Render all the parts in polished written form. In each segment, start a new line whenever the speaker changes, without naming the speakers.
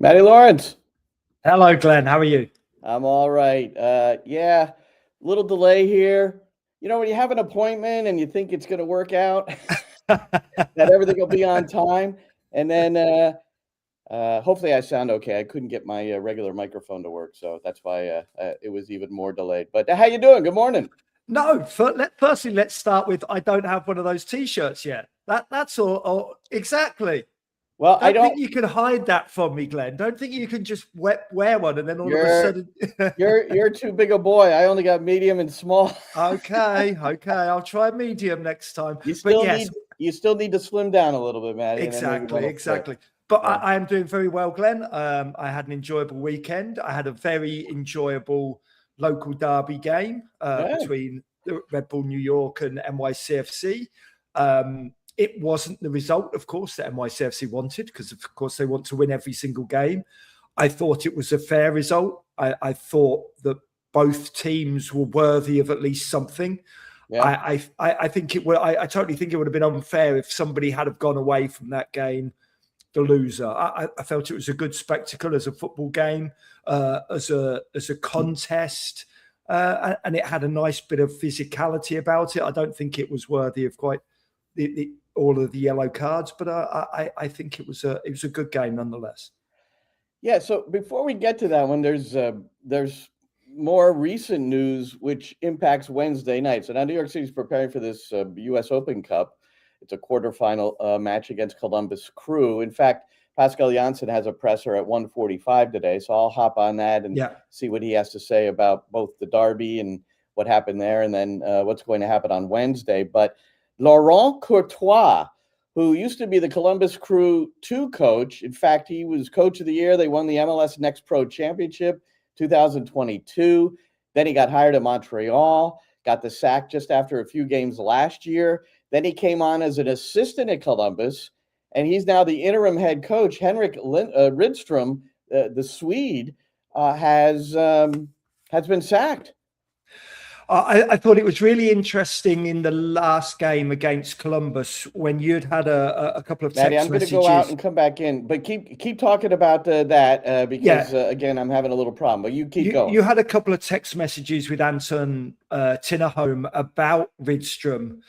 Matty Lawrence.
Hello, Glenn. How are you?
I'm all right. Little delay here. You know, when you have an appointment and you think it's going to work out, that everything will be on time, and then hopefully I sound okay. I couldn't get my regular microphone to work, so that's why it was even more delayed. But how you doing? Good morning.
No, firstly, let's start with I don't have one of those T-shirts yet. That's all. Exactly.
Well,
I don't think you can hide that from me, Glenn. Don't think you can just wear one and then all of a sudden
you're too big a boy. I only got medium and small.
Okay. I'll try medium next time.
You still need to slim down a little bit, Matty.
Exactly. But yeah. I am doing very well, Glenn. I had an enjoyable weekend. I had a very enjoyable local derby game between Red Bull New York and NYCFC. It wasn't the result, of course, that NYCFC wanted, because, of course, they want to win every single game. I thought it was a fair result. I thought that both teams were worthy of at least something. Yeah. I think it would. I totally think it would have been unfair if somebody had have gone away from that game the loser. I felt it was a good spectacle as a football game, as a contest, and it had a nice bit of physicality about it. I don't think it was worthy of quite all of the yellow cards, but I think it was a good game nonetheless.
Yeah. So before we get to that one, there's more recent news which impacts Wednesday night. So now New York City's preparing for this U.S. Open Cup. It's a quarterfinal match against Columbus Crew. In fact, Pascal Janssen has a presser at 1:45 today, so I'll hop on that and see what he has to say about both the derby and what happened there, and then what's going to happen on Wednesday. But Laurent Courtois, who used to be the Columbus Crew 2 coach. In fact, he was coach of the year. They won the MLS Next Pro Championship 2022. Then he got hired at Montreal, got the sack just after a few games last year. Then he came on as an assistant at Columbus, and he's now the interim head coach. Henrik Rydström, the Swede, has been sacked.
I thought it was really interesting in the last game against Columbus when you'd had a couple of text
Matty, I'm going to go out and come back in, but keep talking about that because again, I'm having a little problem. But you keep going.
You had a couple of text messages with Anton Tinnerholm about Rydström,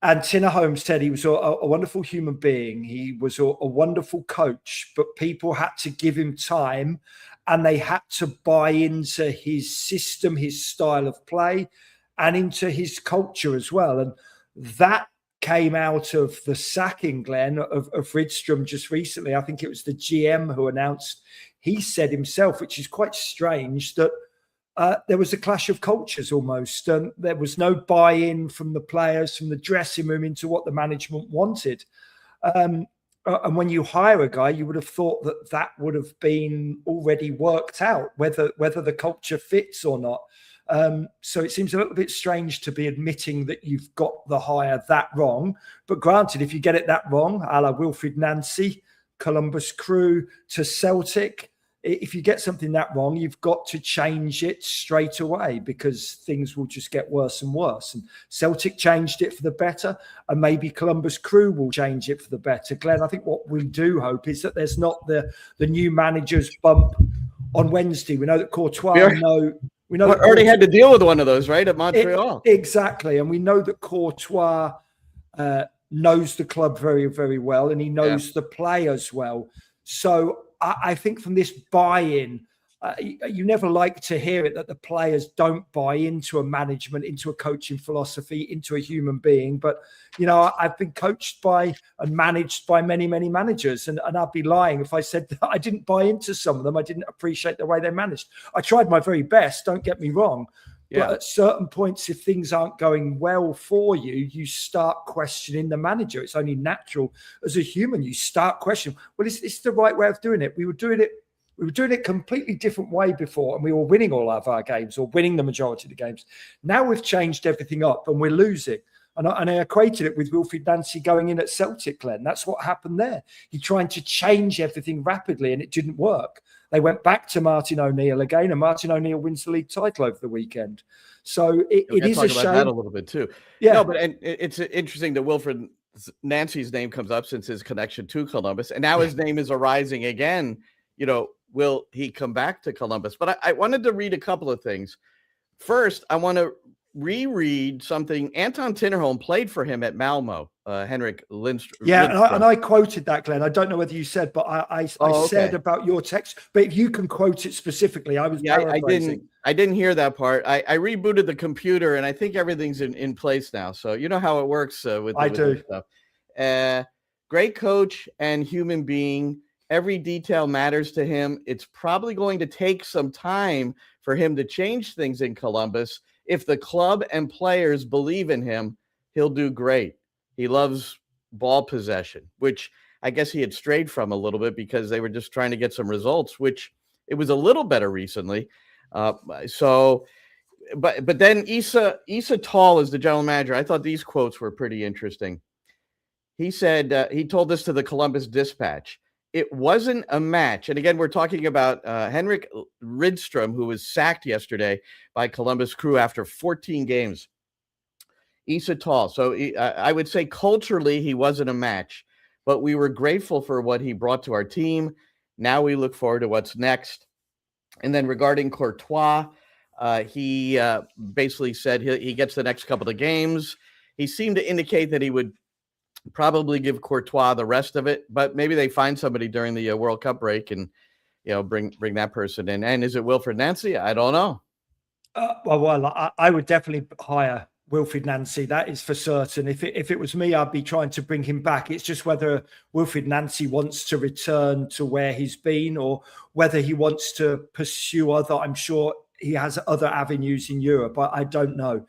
and Tinnerholm said he was a wonderful human being. He was a wonderful coach, but people had to give him time. And they had to buy into his system, his style of play, and into his culture as well. And that came out of the sacking, Glenn, of Rydström just recently. I think it was the GM who announced, he said himself, which is quite strange, that there was a clash of cultures almost. And there was no buy-in from the players, from the dressing room into what the management wanted. And when you hire a guy, you would have thought that would have been already worked out, whether the culture fits or not. So it seems a little bit strange to be admitting that you've got the hire that wrong. But granted, if you get it that wrong, a la Wilfried Nancy, Columbus Crew to Celtic, if you get something that wrong, you've got to change it straight away because things will just get worse and worse. And Celtic changed it for the better, and maybe Columbus Crew will change it for the better. Glenn, I think what we do hope is that there's not the new manager's bump on Wednesday. We know that Courtois we
already had to deal with one of those, right, at Montreal.
Exactly. And we know that Courtois knows the club very, very well, and he knows the players well. So I think from this buy-in, you never like to hear it that the players don't buy into a management, into a coaching philosophy, into a human being. But, you know, I've been coached by and managed by many, many managers. And I'd be lying if I said that I didn't buy into some of them. I didn't appreciate the way they managed. I tried my very best, don't get me wrong. But at certain points, if things aren't going well for you, you start questioning the manager. It's only natural as a human. You start questioning, well, is this the right way of doing it? We were doing it completely different way before, and we were winning all of our games or winning the majority of the games. Now we've changed everything up and we're losing. And I equated it with Wilfried Nancy going in at Celtic, Glenn. That's what happened there. He tried to change everything rapidly and it didn't work. They went back to Martin O'Neill again, and Martin O'Neill wins the league title over the weekend. So it is a shame.
About that a little bit too. Yeah, no, but it's interesting that Wilfried Nancy's name comes up since his connection to Columbus, and now his name is arising again. You know, will he come back to Columbus? But I wanted to read a couple of things. First, I want to reread something. Anton Tinnerholm played for him at Malmo, Henrik Lindstrom.
Yeah, and I quoted that, Glenn. I don't know whether you said, but I said about your text. But if you can quote it specifically, I was paraphrasing.
I didn't hear that part. I rebooted the computer, and I think everything's in place now. So you know how it works with this stuff. Great coach and human being. Every detail matters to him. It's probably going to take some time for him to change things in Columbus. If the club and players believe in him, he'll do great. He loves ball possession, which I guess he had strayed from a little bit because they were just trying to get some results, which it was a little better recently. But then Issa Tall is the general manager. I thought these quotes were pretty interesting. He said, he told this to the Columbus Dispatch. It wasn't a match. And again, we're talking about Henrik Rydström, who was sacked yesterday by Columbus Crew after 14 games. Issa Tall. So I would say culturally, he wasn't a match, but we were grateful for what he brought to our team. Now we look forward to what's next. And then regarding Courtois, he basically said he gets the next couple of games. He seemed to indicate that he would probably give Courtois the rest of it, but maybe they find somebody during the World Cup break and, bring that person in. And is it Wilfried Nancy? I don't know.
I would definitely hire Wilfried Nancy. That is for certain. If it was me, I'd be trying to bring him back. It's just whether Wilfried Nancy wants to return to where he's been or whether he wants to pursue I'm sure he has other avenues in Europe. I don't know.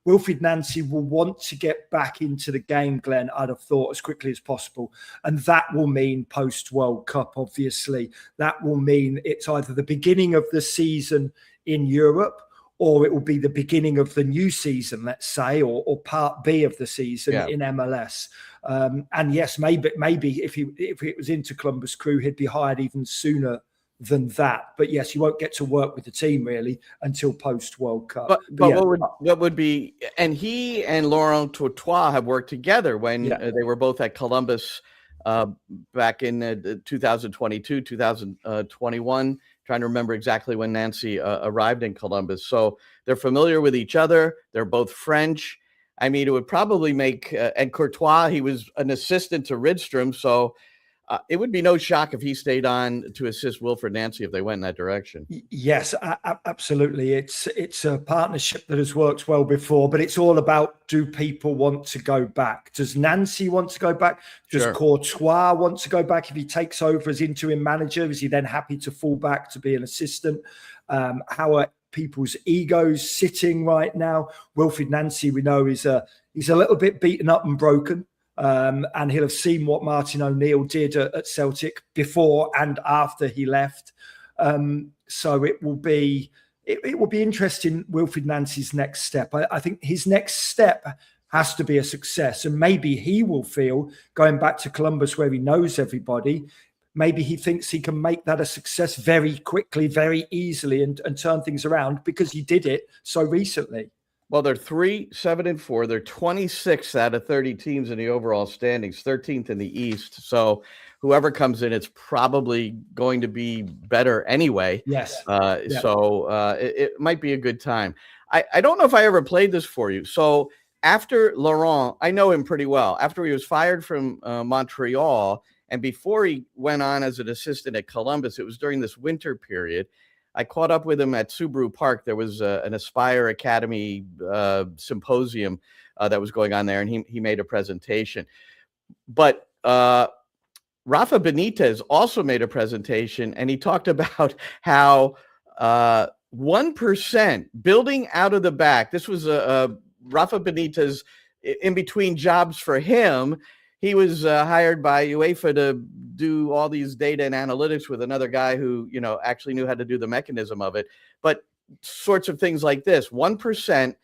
Wilfried Nancy will want to get back into the game, Glenn, I'd have thought, as quickly as possible. And that will mean post-World Cup, obviously. That will mean it's either the beginning of the season in Europe or it will be the beginning of the new season, let's say, or part B of the season in MLS. And yes, maybe if it was into Columbus Crew, he'd be hired even sooner than that. But yes, you won't get to work with the team really until post World Cup.
But what would be, and he and Laurent Courtois have worked together when they were both at Columbus back in 2022, 2021. Trying to remember exactly when Nancy arrived in Columbus. So they're familiar with each other. They're both French. I mean, it would probably make, and Courtois, he was an assistant to Rydström. So it would be no shock if he stayed on to assist Wilfried Nancy if they went in that direction.
Yes, absolutely. It's a partnership that has worked well before, but it's all about, do people want to go back? Does Nancy want to go back? Does Courtois want to go back? If he takes over as interim manager, is he then happy to fall back to be an assistant? How are people's egos sitting right now? Wilfried Nancy, we know, he's a little bit beaten up and broken. And he'll have seen what Martin O'Neill did at Celtic before and after he left. So it will be interesting, Wilfried Nancy's next step. I think his next step has to be a success. And maybe he will feel, going back to Columbus where he knows everybody, maybe he thinks he can make that a success very quickly, very easily and turn things around because he did it so recently.
Well, they're 3-7-4. They're 26th out of 30 teams in the overall standings, 13th in the East. So whoever comes in, it's probably going to be better anyway.
Yes.
So it might be a good time. I don't know if I ever played this for you. So after Laurent, I know him pretty well. After he was fired from Montreal and before he went on as an assistant at Columbus, it was during this winter period. I caught up with him at Subaru Park. There was an Aspire Academy symposium that was going on there, and he made a presentation. But Rafa Benitez also made a presentation, and he talked about how 1% building out of the back. This was Rafa Benitez in between jobs for him. He was hired by UEFA to do all these data and analytics with another guy who, actually knew how to do the mechanism of it. But sorts of things like this, 1%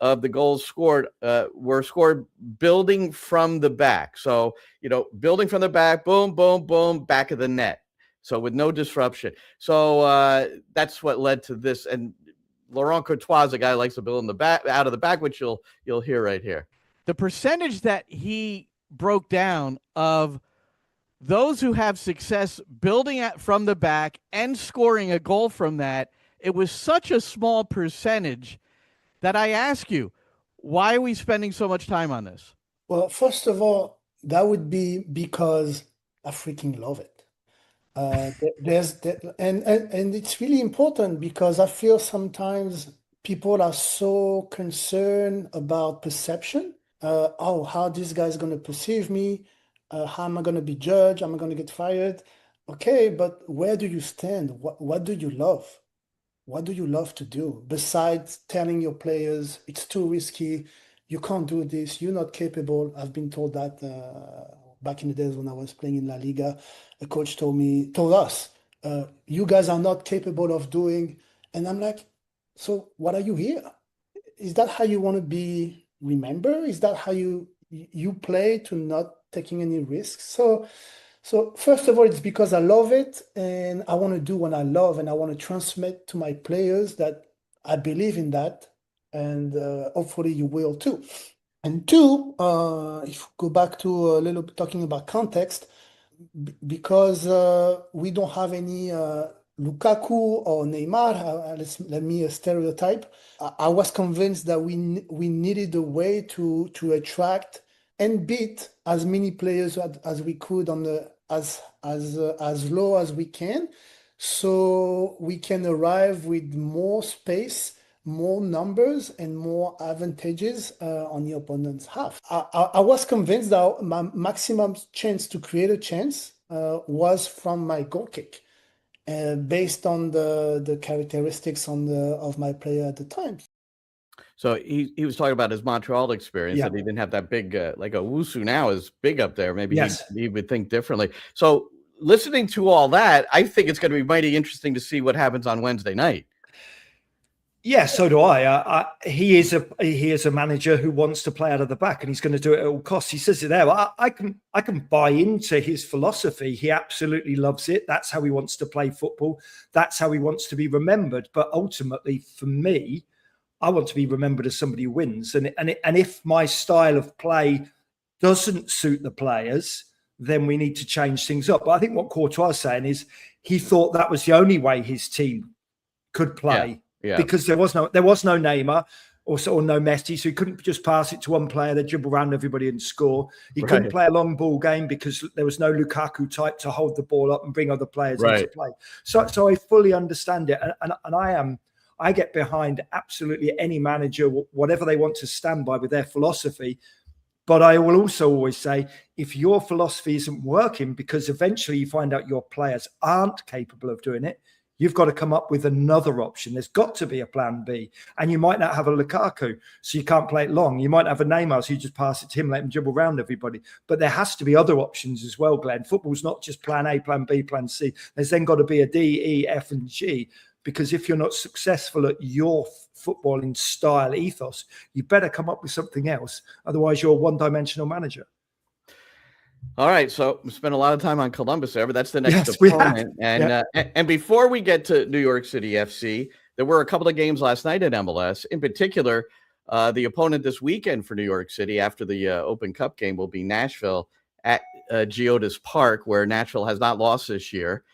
of the goals scored were scored building from the back. So, building from the back, boom, boom, boom, back of the net. So with no disruption. So that's what led to this. And Laurent Courtois is a guy who likes to build in the back, out of the back, which you'll hear right here.
The percentage that he broke down of
those who have success building from the back and scoring a goal from that, it was such a small percentage that I ask you, why are we spending so much time on this?
Well, first of all, that would be because I freaking love it. There's that, and it's really important because I feel sometimes people are so concerned about perception. Oh, how this guy's going to perceive me? How am I going to be judged? Am I going to get fired? Okay, but where do you stand? What do you love? What do you love to do besides telling your players it's too risky, you can't do this, you're not capable? I've been told that back in the days when I was playing in La Liga. A coach told us, you guys are not capable of doing, and I'm like, so what are you here? Is that how you want to be remembered? Is that how you play, to not taking any risks? So first of all, it's because I love it and I want to do what I love, and I want to transmit to my players that I believe in that, and hopefully you will too. And two, if we go back to a little bit talking about context, because we don't have any Lukaku or Neymar, let me stereotype. I was convinced that we needed a way to attract and beat as many players as we could on the as low as we can, so we can arrive with more space, more numbers, and more advantages on the opponent's half. I was convinced that my maximum chance to create a chance was from my goal kick, based on the characteristics of my player at the time.
So he was talking about his Montreal experience, that he didn't have that big, like a Wusu now is big up there. Maybe he would think differently. So listening to all that, I think it's going to be mighty interesting to see what happens on Wednesday night.
Yeah, so do I. He is a manager who wants to play out of the back, and he's going to do it at all costs. He says it there. I can buy into his philosophy. He absolutely loves it. That's how he wants to play football. That's how he wants to be remembered. But ultimately, for me, I want to be remembered as somebody who wins. And if my style of play doesn't suit the players, then we need to change things up. But I think what Courtois is saying is he thought that was the only way his team could play. Yeah. Because there was no Neymar or no Messi, so he couldn't just pass it to one player, they dribble around everybody and score. He couldn't play a long ball game because there was no Lukaku type to hold the ball up and bring other players into play. So I fully understand it, and I get behind absolutely any manager, whatever they want to stand by with their philosophy. But I will also always say, if your philosophy isn't working, because eventually you find out your players aren't capable of doing it, you've got to come up with another option. There's got to be a plan B. And you might not have a Lukaku, so you can't play it long. You might have a Neymar, so you just pass it to him, let him dribble around everybody. But there has to be other options as well, Glenn. Football's not just plan A, plan B, plan C. There's then got to be a D, E, F, and G. Because if you're not successful at your footballing style ethos, you better come up with something else. Otherwise, you're a one-dimensional manager.
All right, so we spent a lot of time on Columbus there, but that's the next opponent. And before we get to New York City FC, there were a couple of games last night at MLS. In particular, the opponent this weekend for New York City after the Open Cup game will be Nashville at Geodis Park, where Nashville has not lost this year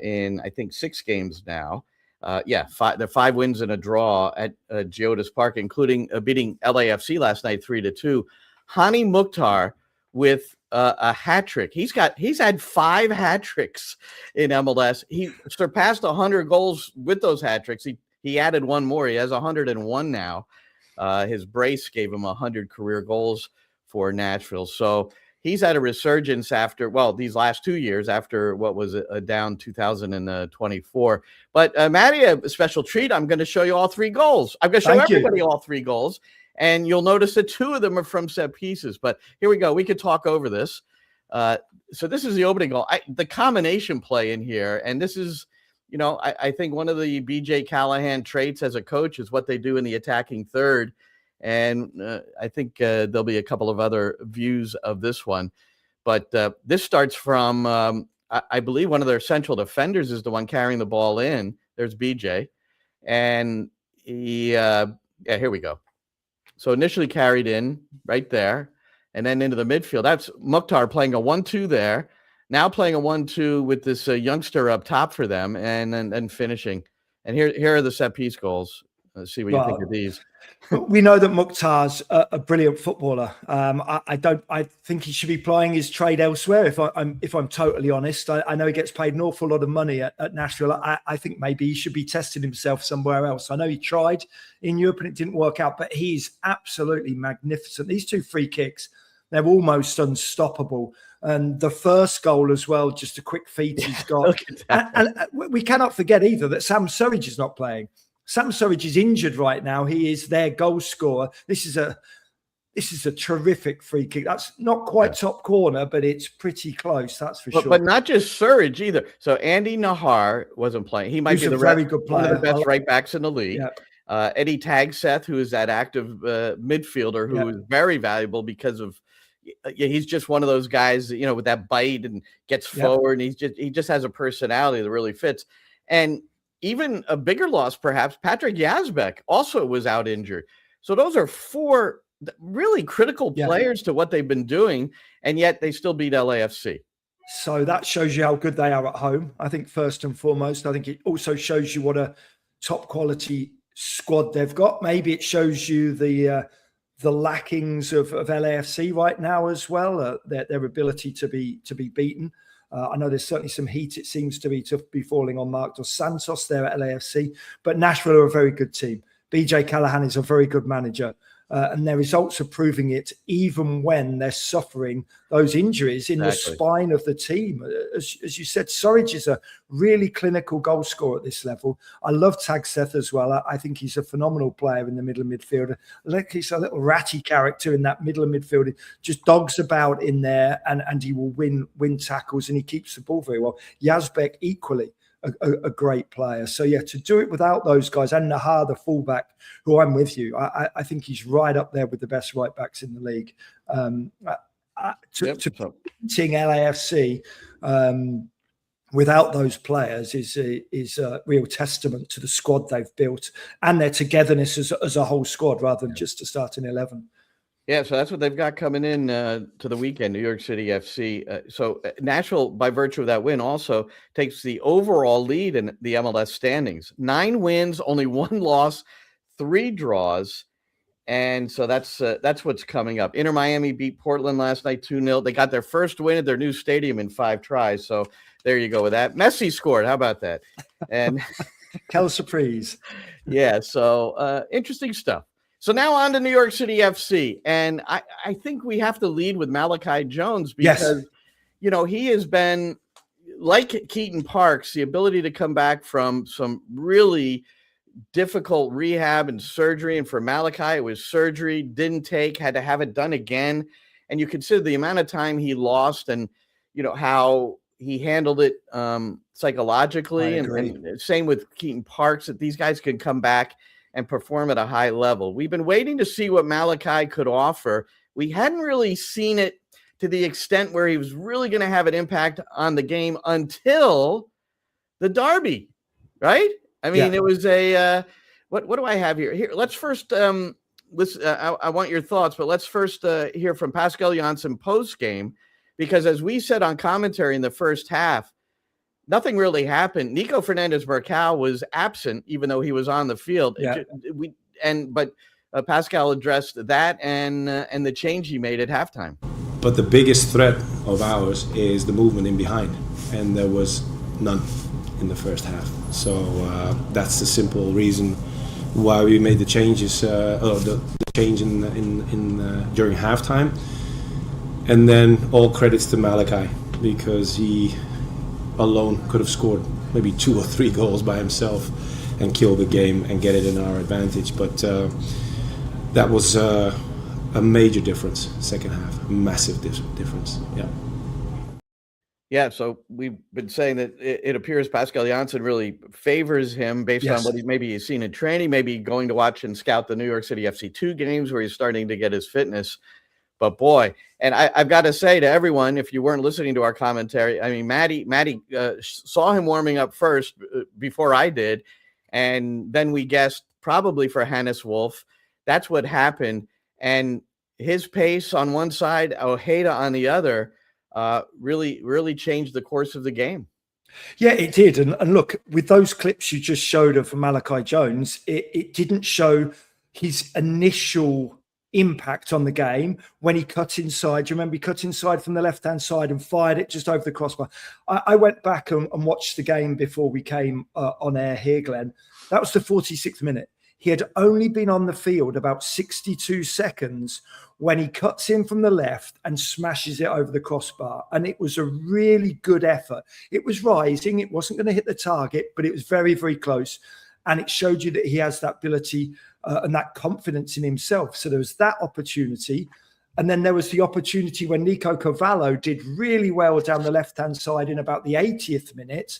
in, I think, 6 games now. They're 5 wins and a draw at Geodis Park, including beating LAFC last night 3-2. Hani Mukhtar with a hat trick. He's had 5 hat tricks in MLS. He surpassed 100 goals with those hat tricks. He added one more. He has 101 now. His brace gave him 100 career goals for Nashville. So he's had a resurgence after, these last 2 years after what was a down 2024. But Matty, a special treat. I'm going to show you all 3 goals. I'm going to show everybody all 3 goals. And you'll notice that 2 of them are from set pieces. But here we go. We could talk over this. So this is the opening goal. The combination play in here, and this is, I think one of the BJ Callahan traits as a coach is what they do in the attacking third. And I think there'll be a couple of other views of this one. But this starts from, I believe one of their central defenders is the one carrying the ball in. There's BJ. And here we go. So initially carried in right there and then into the midfield. That's Mukhtar playing a 1-2 there. now playing a 1-2 with this youngster up top for them, and then finishing. And here are the set piece goals. Let's see what you think of these.
We know that Mukhtar's a brilliant footballer. I think he should be plying his trade elsewhere. If I'm totally honest, I know he gets paid an awful lot of money at Nashville. I think maybe he should be testing himself somewhere else. I know he tried in Europe and it didn't work out, but he's absolutely magnificent. These 2 free kicks, they're almost unstoppable. And the first goal as well, just a quick feat he's got. And we cannot forget either that Sam Surridge is not playing. Sam Surridge is injured right now. He is their goal scorer. This is a terrific free kick. That's not quite top corner, but it's pretty close. That's for sure.
But not just Surridge either. So Andy Nahar wasn't playing. He might be the
very good player.
One of the best right backs in the league. Yeah. Eddie Tagseth, who is that active midfielder who is very valuable because of he's just one of those guys, with that bite and gets forward, and he just has a personality that really fits. And even a bigger loss, perhaps, Patrick Yazbek also was out injured. So those are 4 really critical players to what they've been doing, and yet they still beat LAFC.
So that shows you how good they are at home. I think first and foremost, I think it also shows you what a top quality squad they've got. Maybe it shows you the lackings of LAFC right now as well, their ability to be beaten. I know there's certainly some heat, it seems to be falling on Marc dos Santos there at LAFC, but Nashville are a very good team. BJ Callahan is a very good manager, and their results are proving it, even when they're suffering those injuries in the spine of the team. As you said, Surridge is a really clinical goal scorer at this level. I love Tagseth as well. I think he's a phenomenal player in the middle of midfield. Like he's a little ratty character in that middle of midfield. He just dogs about in there, and he will win tackles, and he keeps the ball very well. Yazbek equally a great player. So to do it without those guys, and Nahar, the fullback, who I'm with you, I think he's right up there with the best right backs in the league. Beating LAFC without those players is a real testament to the squad they've built and their togetherness as a whole squad, rather than just a starting 11.
Yeah, so that's what they've got coming in to the weekend, New York City FC. So Nashville, by virtue of that win, also takes the overall lead in the MLS standings. 9 wins, only 1 loss, 3 draws. And so that's what's coming up. Inter Miami beat Portland last night 2-0. They got their first win at their new stadium in 5 tries. So there you go with that. Messi scored. How about that? And
quelle surprise.
Yeah, so interesting stuff. So now on to New York City FC. And I think we have to lead with Malachi Jones because, he has been, like Keaton Parks, the ability to come back from some really difficult rehab and surgery. And for Malachi, it was surgery, didn't take, had to have it done again. And you consider the amount of time he lost and, how he handled it psychologically. And same with Keaton Parks, that these guys can come back and perform at a high level. We've been waiting to see what Malachi could offer. We hadn't really seen it to the extent where he was really going to have an impact on the game until the Derby, right? I mean, it was a what do I have here? Here, let's first listen. I want your thoughts, but let's first hear from Pascal Janssen post game, because as we said on commentary in the first half, nothing really happened. Nico Fernandez-Marcao was absent, even though he was on the field. But Pascal addressed that and the change he made at halftime.
But the biggest threat of ours is the movement in behind, and there was none in the first half. So that's the simple reason why we made the changes, the change in during halftime. And then all credits to Malachi, because he alone could have scored maybe 2 or 3 goals by himself and kill the game and get it in our advantage. But that was a major difference, second half, massive difference.
Yeah, so we've been saying that it appears Pascal Janssen really favors him based on what he's seen in training, maybe going to watch and scout the New York City FC 2 games where he's starting to get his fitness. But boy, and I've got to say to everyone, if you weren't listening to our commentary, I mean, Matty saw him warming up first before I did, and then we guessed probably for Hannes Wolf. That's what happened. And his pace on one side, Ojeda on the other, really changed the course of the game.
Yeah, it did. And look, with those clips you just showed of Malachi Jones, it didn't show his initial impact on the game when he cut inside. Do you remember he cut inside from the left-hand side and fired it just over the crossbar? I went back and watched the game before we came on air here, Glenn. That was the 46th minute. He had only been on the field about 62 seconds when he cuts in from the left and smashes it over the crossbar. And it was a really good effort. It was rising. It wasn't going to hit the target, but it was very, very close. And it showed you that he has that ability and that confidence in himself. So there was that opportunity. And then there was the opportunity when Nico Cavallo did really well down the left-hand side in about the 80th minute,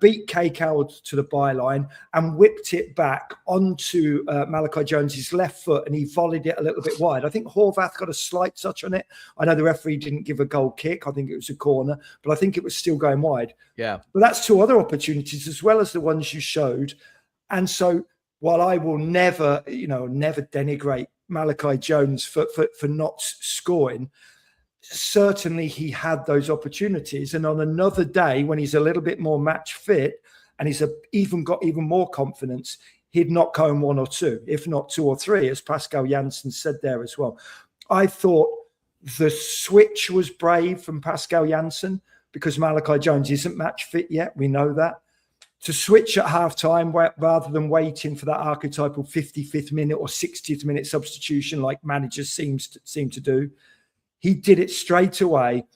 beat Keikel to the byline and whipped it back onto Malachi Jones's left foot, and he volleyed it a little bit wide. I think Horvath got a slight touch on it. I know the referee didn't give a goal kick. I think it was a corner, but I think it was still going wide.
Yeah.
But that's two other opportunities as well as the ones you showed. And so while I will never denigrate Malachi Jones for not scoring, certainly he had those opportunities. And on another day when he's a little bit more match fit and he's even got even more confidence, he'd knock home one or two, if not two or three, as Pascal Janssen said there as well. I thought the switch was brave from Pascal Janssen because Malachi Jones isn't match fit yet. We know that. To switch at half-time rather than waiting for that archetypal 55th minute or 60th minute substitution like managers seem to do. He did it straight away.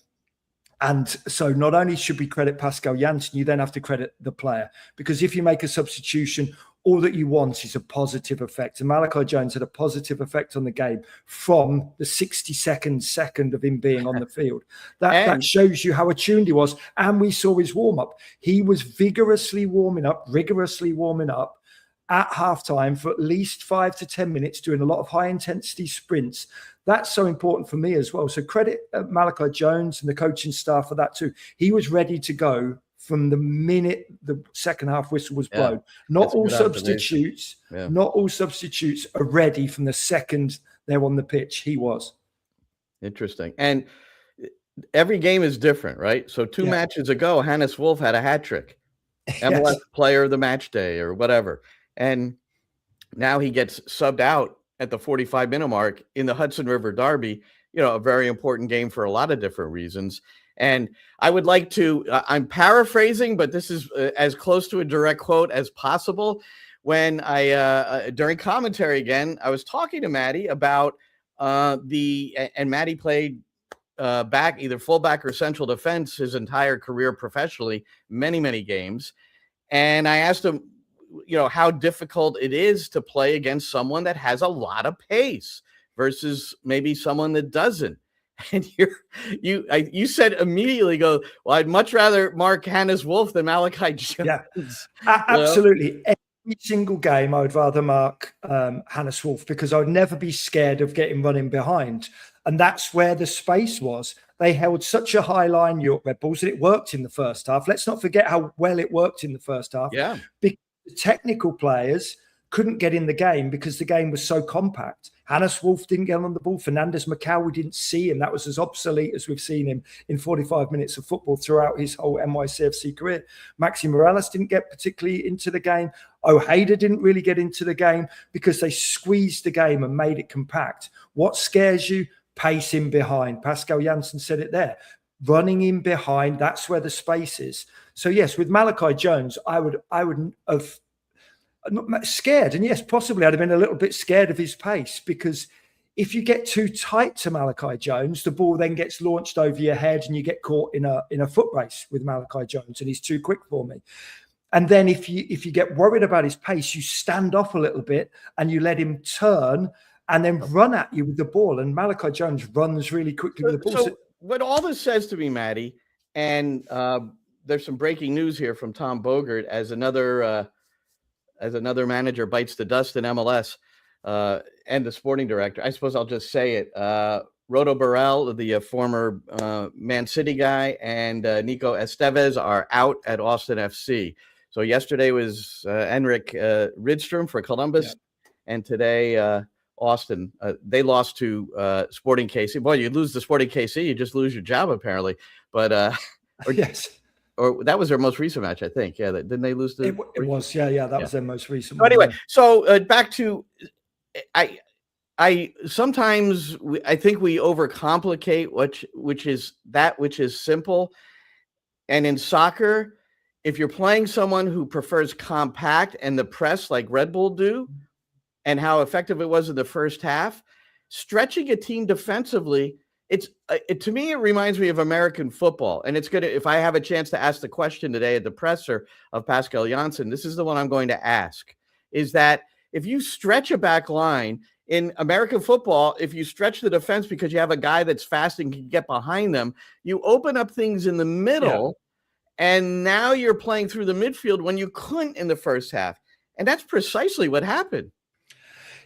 And so not only should we credit Pascal Janssen, you then have to credit the player. Because if you make a substitution, all that you want is a positive effect. And Malachi Jones had a positive effect on the game from the 62nd second of him being on the field. That shows you how attuned he was. And we saw his warm-up. He was rigorously warming up at halftime for at least 5 to 10 minutes, doing a lot of high-intensity sprints. That's so important for me as well. So credit Malachi Jones and the coaching staff for that too. He was ready to go from the minute the second half whistle was blown. Not all substitutes are ready from the second they're on the pitch. He was.
Interesting. And every game is different, right? So two matches ago, Hannes Wolf had a hat trick. MLS player of the match day or whatever. And now he gets subbed out at the 45-minute mark in the Hudson River Derby, a very important game for a lot of different reasons. And I would like to, I'm paraphrasing, but this is as close to a direct quote as possible. When during commentary again, I was talking to Matty about and Matty played back, either fullback or central defense his entire career professionally, many, many games. And I asked him, how difficult it is to play against someone that has a lot of pace versus maybe someone that doesn't. And you said immediately, well, I'd much rather mark Hannes Wolf than Malachi Jones.
Yeah, absolutely. Every single game, I would rather mark Hannes Wolf because I would never be scared of getting running behind. And that's where the space was. They held such a high line, York Red Bulls, that it worked in the first half. Let's not forget how well it worked in the first half.
Yeah.
Because the technical players couldn't get in the game because the game was so compact. Hannes Wolf didn't get on the ball. Fernandez Macau, we didn't see him. That was as obsolete as we've seen him in 45 minutes of football throughout his whole NYCFC career. Maxi Morales didn't get particularly into the game. Ojeda didn't really get into the game because they squeezed the game and made it compact. What scares you? Pace in behind. Pascal Janssen said it there. Running in behind, that's where the space is. So yes, with Malachi Jones, I would have not scared. And yes, possibly I'd have been a little bit scared of his pace because if you get too tight to Malachi Jones, the ball then gets launched over your head and you get caught in a foot race with Malachi Jones and he's too quick for me. And then if you get worried about his pace, you stand off a little bit and you let him turn and then run at you with the ball. And Malachi Jones runs really quickly with the ball.
So what all this says to me, Matty, and there's some breaking news here from Tom Bogert as another manager bites the dust in MLS and the sporting director. I suppose I'll just say it. Rodo Burrell, the former Man City guy, and Nico Estevez are out at Austin FC. So yesterday was Henrik Rydström for Columbus, and today Austin. They lost to Sporting KC. Boy, you lose to Sporting KC, you just lose your job apparently. But
yes,
or that was their most recent match, I think. Yeah, didn't they lose to?
It was. Yeah. That was their most recent.
So anyway,
one.
so back to I sometimes I think we overcomplicate which is simple. And in soccer, if you're playing someone who prefers compact and the press like Red Bull do, and how effective it was in the first half, stretching a team defensively, to me, it reminds me of American football. And it's good if I have a chance to ask the question today at the presser of Pascal Janssen, this is the one I'm going to ask, is that if you stretch a back line in American football, if you stretch the defense because you have a guy that's fast and can get behind them, you open up things in the middle, and now you're playing through the midfield when you couldn't in the first half. And that's precisely what happened.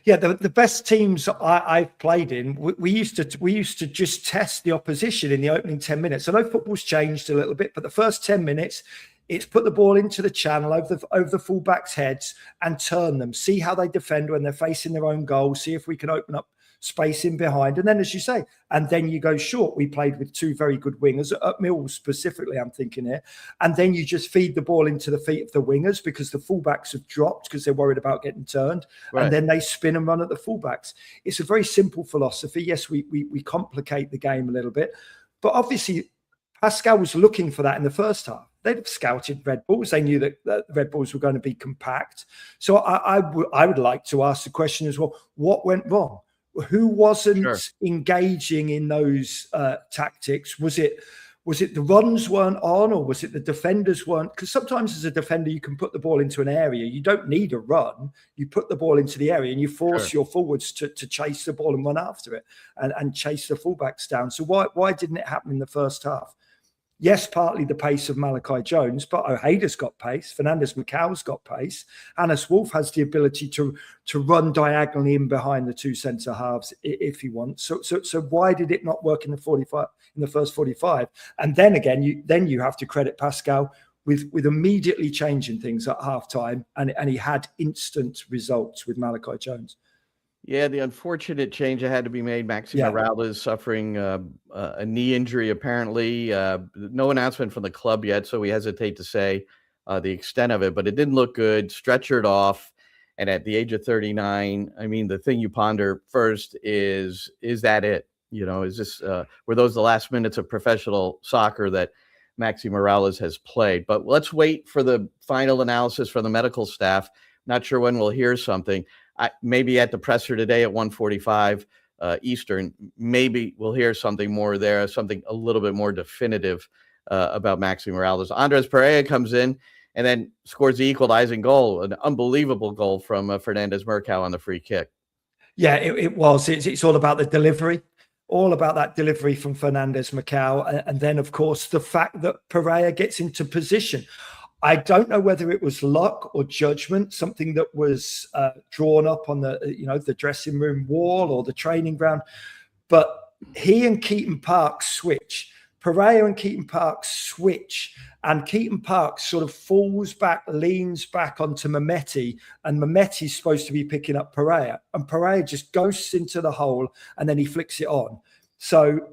Yeah, the best teams I've played in, we used to just test the opposition in the opening 10 minutes. I know football's changed a little bit, but the first 10 minutes, it's put the ball into the channel over the fullbacks' heads and turn them. See how they defend when they're facing their own goal. See if we can open up space in behind. And then, as you say, and then you go short. We played with two very good wingers at Millwall specifically, I'm thinking here. And then you just feed the ball into the feet of the wingers because the fullbacks have dropped because they're worried about getting turned. Right. And then they spin and run at the fullbacks. It's a very simple philosophy. Yes, we complicate the game a little bit. But obviously, Pascal was looking for that in the first half. They'd have scouted Red Bulls. They knew that Red Bulls were going to be compact. So I would like to ask the question as well, what went wrong? Who wasn't engaging in those tactics? Was it the runs weren't on, or was it the defenders weren't? Because sometimes as a defender, you can put the ball into an area. You don't need a run. You put the ball into the area and you force your forwards to chase the ball and run after it and chase the fullbacks down. So why didn't it happen in the first half? Yes, partly the pace of Malachi Jones, but Ojeida's got pace. Fernandez Macau's got pace. Hannes Wolf has the ability to run diagonally in behind the two centre halves if he wants. So why did it not work in the first 45? And then again, you have to credit Pascal with immediately changing things at halftime, and he had instant results with Malachi Jones.
Yeah, the unfortunate change that had to be made. Maxi Morales suffering a knee injury, apparently. No announcement from the club yet, so we hesitate to say the extent of it, but it didn't look good, stretchered off. And at the age of 39, I mean, the thing you ponder first is that it? You know, is this, were those the last minutes of professional soccer that Maxi Morales has played? But let's wait for the final analysis from the medical staff. Not sure when we'll hear something. Maybe at the presser today at 1:45 Eastern, maybe we'll hear something more there, something a little bit more definitive about Maxi Morales. Andres Pereira comes in and then scores the equalizing goal, an unbelievable goal from Fernandez Mercado on the free kick.
Yeah, it was. It's all about the delivery, all about that delivery from Fernandez Mercado. And then, of course, the fact that Pereira gets into position. I don't know whether it was luck or judgment, something that was drawn up on the dressing room wall or the training ground. But he and Keaton Parks switch. Pereira and Keaton Parks switch. And Keaton Parks sort of falls back, leans back onto Mehmeti. And Mehmeti's supposed to be picking up Pereira. And Pereira just ghosts into the hole and then he flicks it on. So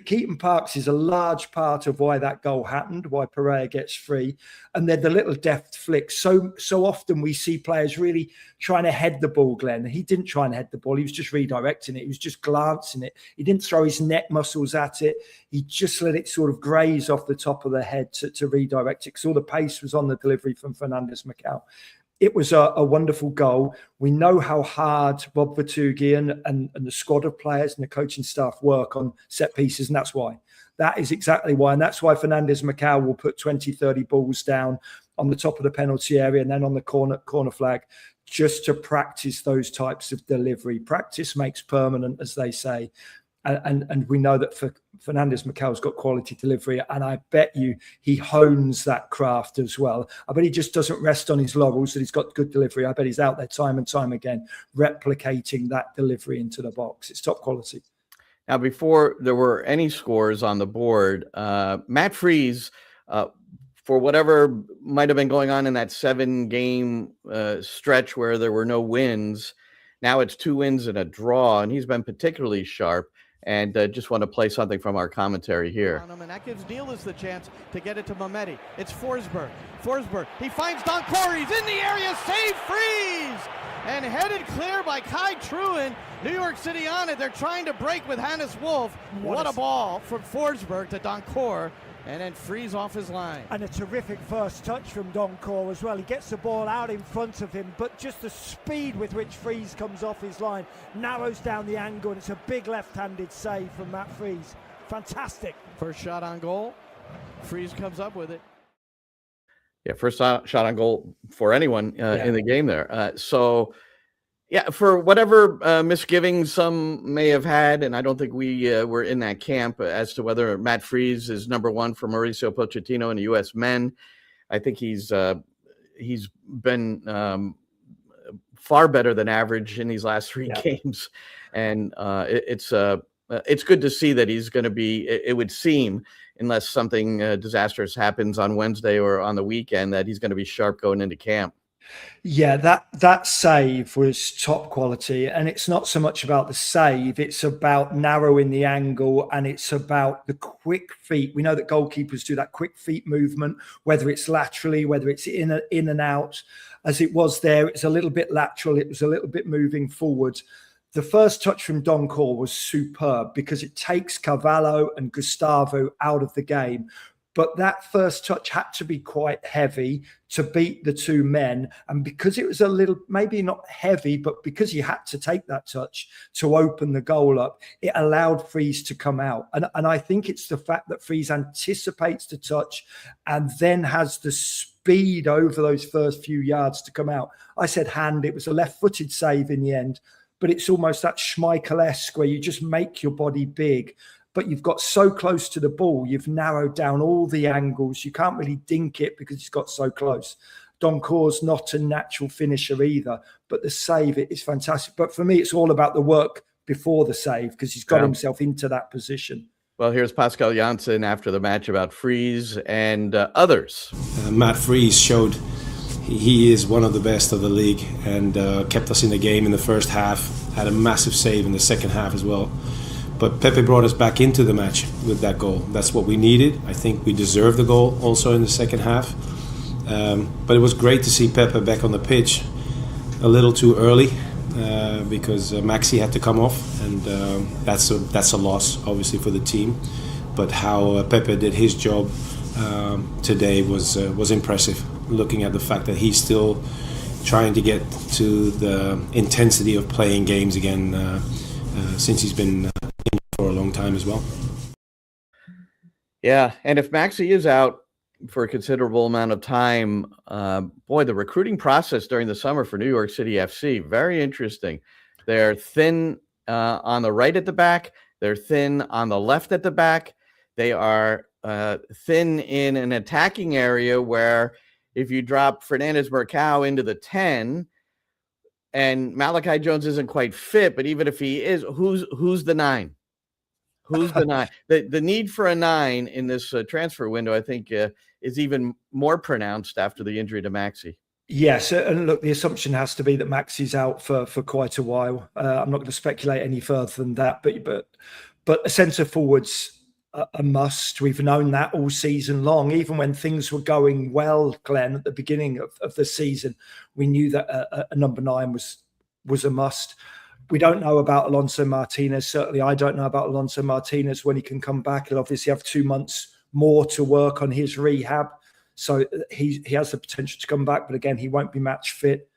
Keaton Parks is a large part of why that goal happened, why Pereira gets free. And then the little deft flicks. So often we see players really trying to head the ball, Glenn. He didn't try and head the ball. He was just redirecting it. He was just glancing it. He didn't throw his neck muscles at it. He just let it sort of graze off the top of the head to redirect it, because all the pace was on the delivery from Fernandez Macau. It was a wonderful goal. We know how hard Rob Vertughi and the squad of players and the coaching staff work on set pieces, and that's why. That is exactly why. And that's why Fernandez Macau will put 20, 30 balls down on the top of the penalty area and then on the corner flag, just to practice those types of delivery. Practice makes permanent, as they say. And we know that Fernandez Macau's got quality delivery, and I bet you he hones that craft as well. I bet he just doesn't rest on his laurels that he's got good delivery. I bet he's out there time and time again replicating that delivery into the box. It's top quality.
Now, before there were any scores on the board, Matt Freese, for whatever might have been going on in that 7-game stretch where there were no wins, Now it's 2 wins and a draw, and he's been particularly sharp. And just want to play something from our commentary here.
And that gives Nealis the chance to get it to Mehmeti. It's Forsberg. Forsberg, he finds Doncourt. He's in the area. Save, freeze! And headed clear by Kai Truin. New York City on it. They're trying to break with Hannes Wolf. What a ball from Forsberg to Doncourt. And then freeze off his line.
And a terrific first touch from Doncourt as well. He gets the ball out in front of him, but just the speed with which Freeze comes off his line narrows down the angle, and it's a big left-handed save from Matt Freeze. Fantastic.
First shot on goal. Freeze comes up with it.
Yeah, first shot on goal for anyone in the game there. Yeah, for whatever misgivings some may have had, and I don't think we were in that camp as to whether Matt Freeze is number one for Mauricio Pochettino in the U.S. men. I think he's been far better than average in these last 3 games, and it's good to see that he's going to be. It would seem, unless something disastrous happens on Wednesday or on the weekend, that he's going to be sharp going into camp.
Yeah, that save was top quality, and it's not so much about the save, it's about narrowing the angle, and it's about the quick feet. We know that goalkeepers do that quick feet movement, whether it's laterally, whether it's in and out. As it was there, it's a little bit lateral, it was a little bit moving forward. The first touch from Doncourt was superb because it takes Carvalho and Gustavo out of the game. But that first touch had to be quite heavy to beat the 2 men. And because it was a little, maybe not heavy, but because he had to take that touch to open the goal up, it allowed Freeze to come out. And I think it's the fact that Freeze anticipates the touch and then has the speed over those first few yards to come out. I said hand, it was a left-footed save in the end, but it's almost that Schmeichel-esque where you just make your body big. But you've got so close to the ball, you've narrowed down all the angles. You can't really dink it because he's got so close. Doncourt's not a natural finisher either, but the save is fantastic. But for me, it's all about the work before the save because he's got himself into that position.
Well, here's Pascal Janssen after the match about Freeze and others.
Matt Freeze showed he is one of the best of the league and kept us in the game in the first half, had a massive save in the second half as well. But Pepe brought us back into the match with that goal. That's what we needed. I think we deserved the goal also in the second half. But it was great to see Pepe back on the pitch a little too early because Maxi had to come off, and that's a loss obviously for the team. But how Pepe did his job today was impressive. Looking at the fact that he's still trying to get to the intensity of playing games again since he's been for a long time as well.
Yeah, and if Maxi is out for a considerable amount of time, boy, the recruiting process during the summer for New York City FC, very interesting. They're thin on the right at the back. They're thin on the left at the back. They are thin in an attacking area where if you drop Fernandez Mercado into the 10, and Malachi Jones isn't quite fit, but even if he is, who's the 9? Who's the 9? The need for a 9 in this transfer window, I think, is even more pronounced after the injury to Maxi.
Yes, and look, the assumption has to be that Maxi's out for quite a while. I'm not going to speculate any further than that, but a centre forward's a must. We've known that all season long. Even when things were going well, Glenn, at the beginning of the season, we knew that a number 9 was a must. We don't know about Alonso Martinez. Certainly, I don't know about Alonso Martinez when he can come back. He'll obviously have 2 months more to work on his rehab. So he has the potential to come back. But again, he won't be match fit.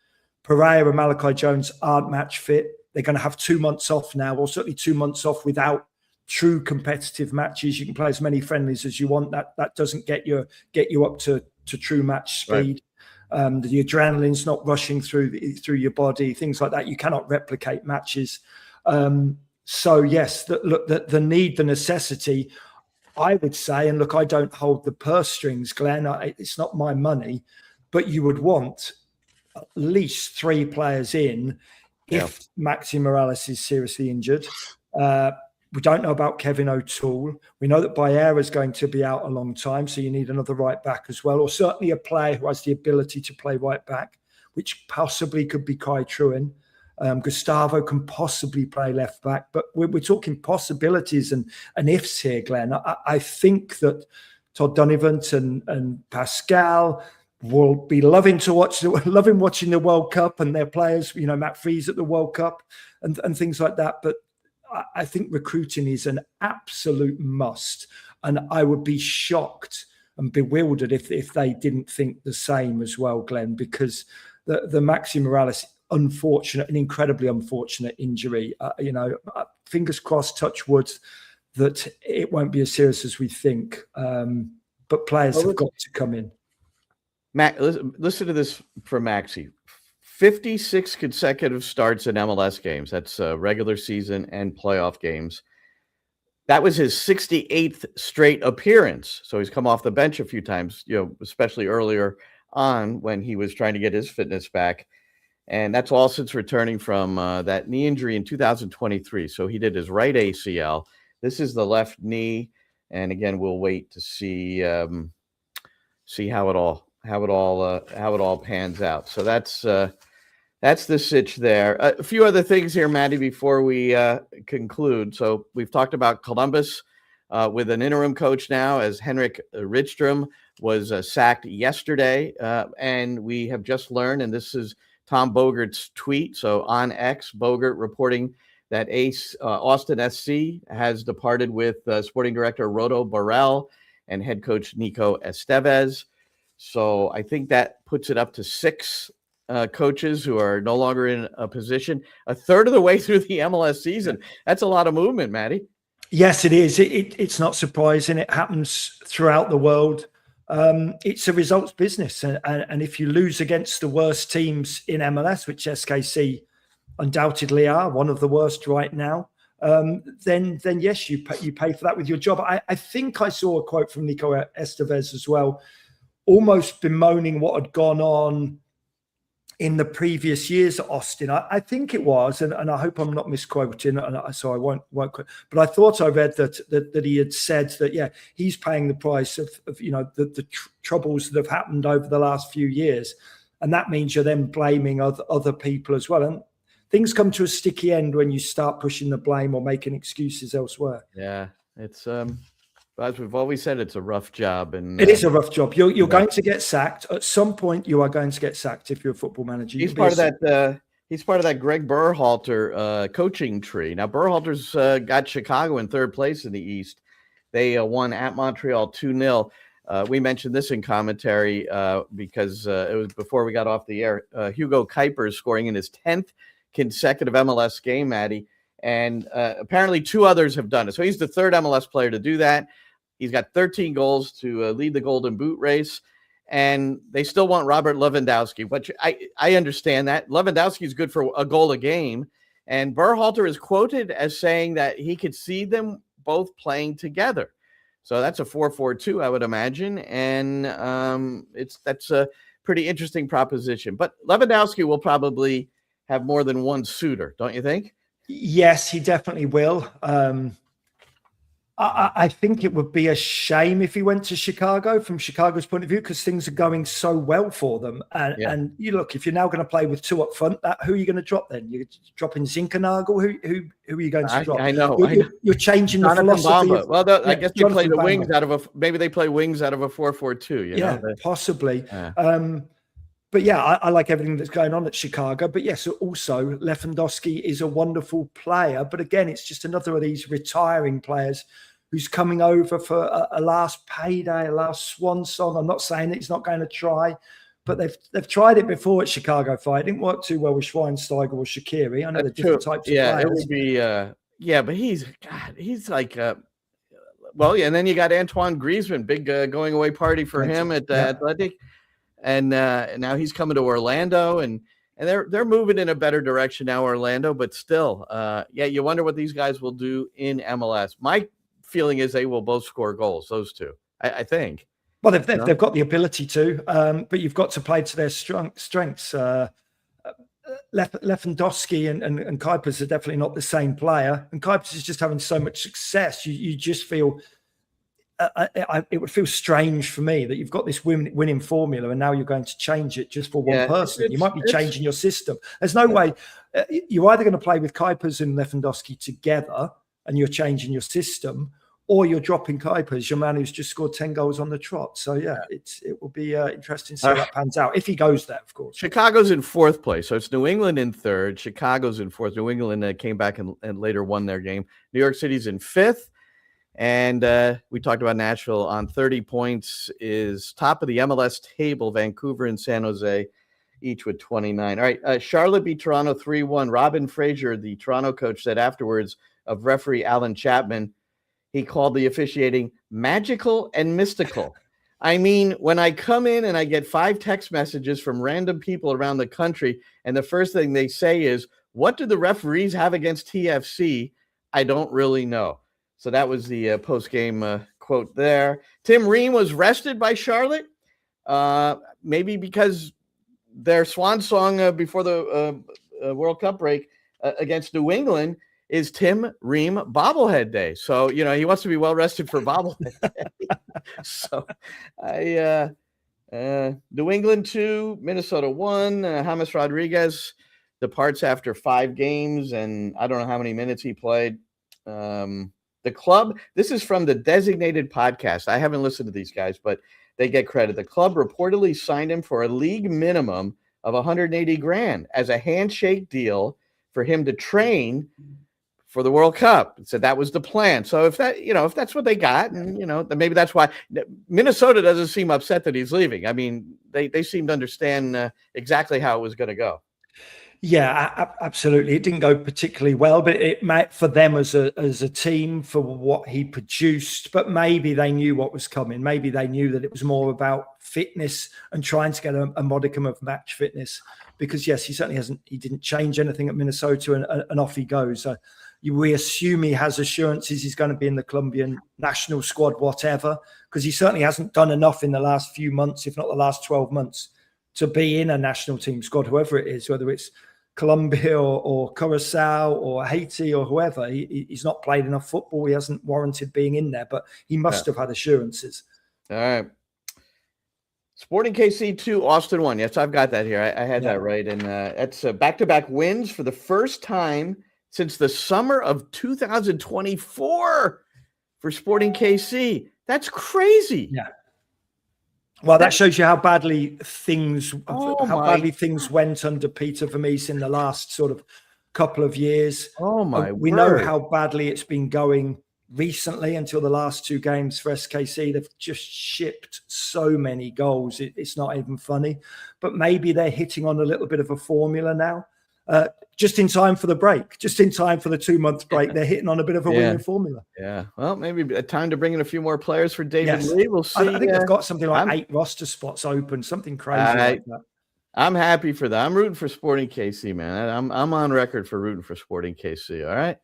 Pereira and Malachi Jones aren't match fit. They're going to have 2 months off now, or certainly 2 months off without true competitive matches. You can play as many friendlies as you want. That doesn't get you up to true match speed. Right. The adrenaline's not rushing through your body, things like that. You cannot replicate matches. So yes, the need, the necessity, I would say, and look, I don't hold the purse strings, Glenn. It's not my money, but you would want at least 3 players in if Maxi Morales is seriously injured. We don't know about Kevin O'Toole. We know that Bayer is going to be out a long time, so you need another right back as well, or certainly a player who has the ability to play right back, which possibly could be Kai Truin. Gustavo can possibly play left back, but we're talking possibilities and ifs here, Glenn. I think that Todd Donovan and Pascal will be loving watching the World Cup and their players, Matt Freese at the World Cup and things like that. But I think recruiting is an absolute must. And I would be shocked and bewildered if they didn't think the same as well, Glenn, because the Maxi Morales unfortunate and incredibly unfortunate injury. Fingers crossed, touch wood, that it won't be as serious as we think. But players have got to come in.
Matt, listen to this from Maxi. 56 consecutive starts in MLS games. That's regular season and playoff games. That was his 68th straight appearance. So he's come off the bench a few times, especially earlier on when he was trying to get his fitness back. And that's all since returning from that knee injury in 2023. So he did his right ACL. This is the left knee. And again, we'll wait to see how it all pans out. So that's the sitch there. A few other things here, Matty, before we conclude. So we've talked about Columbus with an interim coach now, as Henrik Rydström was sacked yesterday. And we have just learned, and this is Tom Bogert's tweet. So on X, Bogert reporting that Austin SC has departed with sporting director Rodo Borrell and head coach Nico Estevez. So I think that puts it up to 6 coaches who are no longer in a position. A third of the way through the MLS season. That's a lot of movement, Matty.
Yes, it is. It's not surprising. It happens throughout the world. It's a results business. And if you lose against the worst teams in MLS, which SKC undoubtedly are, one of the worst right now, then yes, you pay for that with your job. I think I saw a quote from Nico Estevez as well, almost bemoaning what had gone on in the previous years at Austin. I think it was, and I hope I'm not misquoting, so I won't quote. But I thought I read that he had said that, he's paying the price of the troubles that have happened over the last few years, and that means you're then blaming other people as well. And things come to a sticky end when you start pushing the blame or making excuses elsewhere.
Yeah, it's as we've always said, it's a rough job, and
it is a rough job. You're going to get sacked at some point. You are going to get sacked if you're a football manager.
He's part of that. He's part of that Greg Berhalter coaching tree. Now Berhalter's got Chicago in third place in the East. They won at Montreal 2-0. We mentioned this in commentary because it was before we got off the air. Hugo Kuiper is scoring in his 10th consecutive MLS game, Matty, and apparently 2 others have done it. So he's the third MLS player to do that. He's got 13 goals to lead the Golden Boot race, and they still want Robert Lewandowski, which I understand that. Lewandowski is good for a goal a game, and Berhalter is quoted as saying that he could see them both playing together. So that's a 4-4-2, I would imagine, and that's a pretty interesting proposition. But Lewandowski will probably have more than one suitor, don't you think?
Yes, he definitely will. I think it would be a shame if he went to Chicago from Chicago's point of view, because things are going so well for them. And you look, if you're now going to play with 2 up front, who are you going to drop then? You're dropping Zinkernagel? Who are you going to drop?
I know.
You're changing the philosophy.
I guess you play the wings out of maybe they play wings out of a 4-4-2.
Possibly. But I like everything that's going on at Chicago. But yes, also Lewandowski is a wonderful player. But again, it's just another of these retiring players who's coming over for a last payday, a last swan song. I'm not saying that he's not going to try, but they've tried it before at Chicago Fire. It didn't work too well with Schweinsteiger or Shaqiri. I know they're different types of players.
It would be, but he's like, and then you got Antoine Griezmann, big going away party for him at Athletic. And now he's coming to Orlando, and they're moving in a better direction now, Orlando. But still, you wonder what these guys will do in MLS. My feeling is they will both score goals, those two, I think.
Well, they've got the ability to, but you've got to play to their strengths. Lewandowski and Kuipers are definitely not the same player. And Kuipers is just having so much success. You just feel it would feel strange for me that you've got this winning formula and now you're going to change it just for one person. You might be changing your system. There's no way. You're either going to play with Kuipers and Lewandowski together and you're changing your system, or you're dropping Kuipers, your man who's just scored 10 goals on the trot. So, it will be interesting to see how that pans out, if he goes there, of course.
Chicago's in 4th place. So it's New England in 3rd. Chicago's in 4th. New England came back and later won their game. New York City's in 5th. And we talked about Nashville on 30 points, is top of the MLS table. Vancouver and San Jose, each with 29. All right, Charlotte beat Toronto 3-1. Robin Fraser, the Toronto coach, said afterwards of referee Alan Chapman, he called the officiating magical and mystical. I mean, when I come in and I get 5 text messages from random people around the country, and the first thing they say is, what do the referees have against TFC? I don't really know. So that was the post-game quote there. Tim Ream was rested by Charlotte, maybe because their swan song before the World Cup break against New England is Tim Ream bobblehead day. So, he wants to be well rested for bobblehead day. So New England 2, Minnesota 1. James Rodriguez departs after 5 games, and I don't know how many minutes he played. The club, this is from the Designated Podcast. I haven't listened to these guys, but they get credit. The club reportedly signed him for a league minimum of $180,000 as a handshake deal for him to train for the World Cup. So that was the plan. So if that's what they got, and then maybe that's why Minnesota doesn't seem upset that he's leaving. I mean, they seem to understand exactly how it was going to go.
Yeah, absolutely. It didn't go particularly well, but it might for them as a team for what he produced. But maybe they knew what was coming. Maybe they knew that it was more about fitness and trying to get a modicum of match fitness. Because yes, he certainly hasn't. He didn't change anything at Minnesota, and off he goes. We assume he has assurances he's going to be in the Colombian national squad, whatever. Because he certainly hasn't done enough in the last few months, if not the last 12 months, to be in a national team squad, whoever it is, whether it's Colombia or Curacao or Haiti or whoever. He's not played enough football. He hasn't warranted being in there, but he must have had assurances.
All right. Sporting KC 2, Austin 1. Yes, I've got that here. I had that right. And that's back-to-back wins for the first time since the summer of 2024 for Sporting KC. That's crazy.
Yeah. Well, that shows you how badly things went under Peter Vermees in the last sort of couple of years. We know how badly it's been going recently until the last 2 games for SKC. They've just shipped so many goals. It's not even funny. But maybe they're hitting on a little bit of a formula now. Just in time for the break, just in time for the 2-month break. They're hitting on a bit of a winning formula.
Yeah. Well, maybe a time to bring in a few more players for David Lee. We'll see.
I think they've got something like 8 roster spots open, something crazy like that.
I'm happy for that. I'm rooting for Sporting KC, man. I'm on record for rooting for Sporting KC. All right.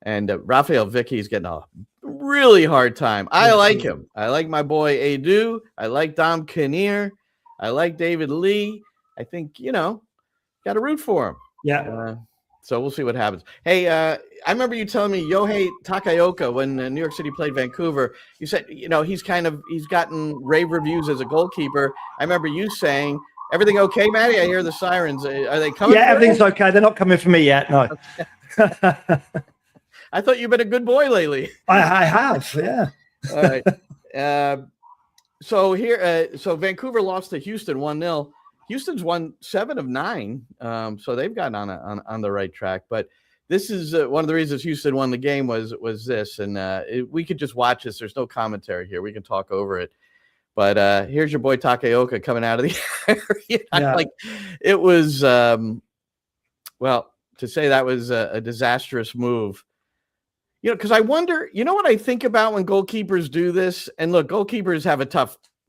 And Rafael Vicky's getting a really hard time. I like him. I like my boy Edu. I like Dom Kinnear. I like David Lee. I think, got to root for him.
Yeah.
So we'll see what happens. Hey, I remember you telling me Yohei Takaoka when New York City played Vancouver. You said, he's gotten rave reviews as a goalkeeper. I remember you saying, everything okay, Matty? I hear the sirens. Are they coming?
Yeah, everything's okay. They're not coming for me yet. No.
I thought you've been a good boy lately.
I have. Yeah.
All right. So Vancouver lost to Houston 1-0. Houston's won 7 of 9, so they've gotten on the right track. But this is one of the reasons Houston won the game was this, and we could just watch this. There's no commentary here. We can talk over it. But here's your boy Takaoka coming out of the area.
Yeah.
It was, to say that was a disastrous move. Because I wonder, what I think about when goalkeepers do this? And look, goalkeepers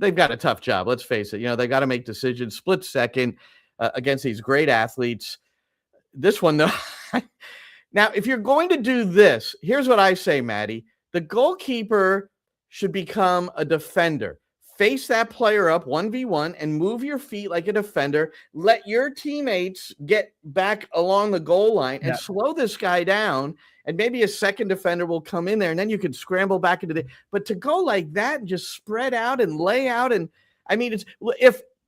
they've got a tough job. Let's face it. They've got to make decisions split second against these great athletes. This one, though. Now, if you're going to do this, here's what I say, Matty. The goalkeeper should become a defender. face that player up 1v1 and move your feet like a defender. Let your teammates get back along the goal line and slow this guy down. And maybe a second defender will come in there, and then you can scramble back into the. But to go like that and just spread out and lay out, and I mean, it's